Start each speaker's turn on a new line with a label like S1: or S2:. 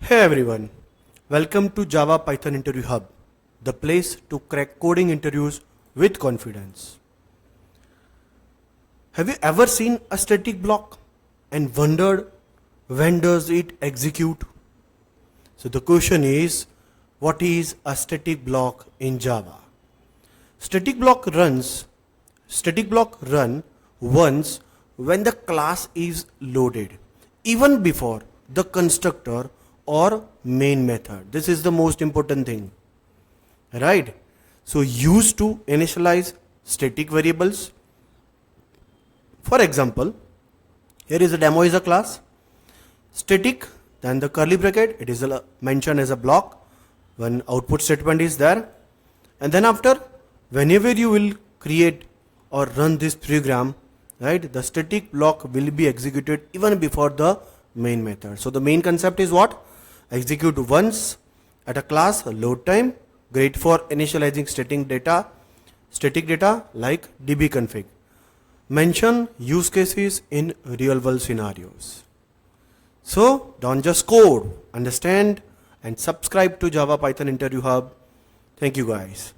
S1: Hey everyone, welcome to Java Python Interview Hub, the place to crack coding interviews with confidence. Have you ever seen a static block and wondered when does it execute? So the question is, what is a static block in Java? Static block run once when the class is loaded, even before the constructor or main method. This is the most important thing, right? So used to initialize static variables. For example, here is a demo is a class static, then the curly bracket, it is mentioned as a block, when output statement is there, and then after whenever you will create or run this program, right, the static block will be executed even before the main method. So the main concept is what? Execute once at a class load time, great for initializing static data like dbconfig. Mention use cases in real world scenarios. So don't just code, understand and subscribe to Java Python Interview Hub. Thank you guys.